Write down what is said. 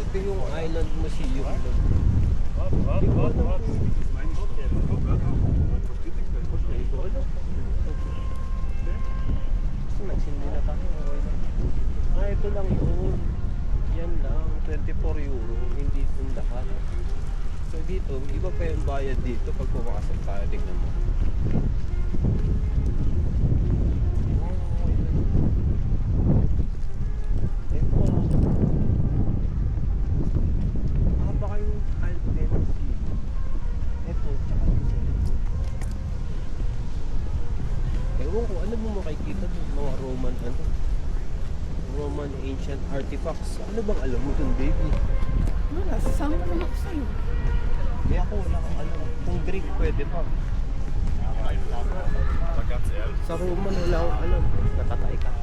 Ito yung Island Museum. Nagsindi na tayo. Ito lang yun. Yan lang. 24 euro. Hindi itong lahat. So dito, iba pa yung bayad dito pag pumakasok tayo. Tignan mo. Ewan ko, ano mo makikita ng mga Roman ancient artifacts. Ano bang alam mo dun, baby? Wala, sasama naman ako sa'yo. Hindi ako, wala akong alam. Kung Greek, pwede pa. Sa Roman, wala akong alam. Natatay ka.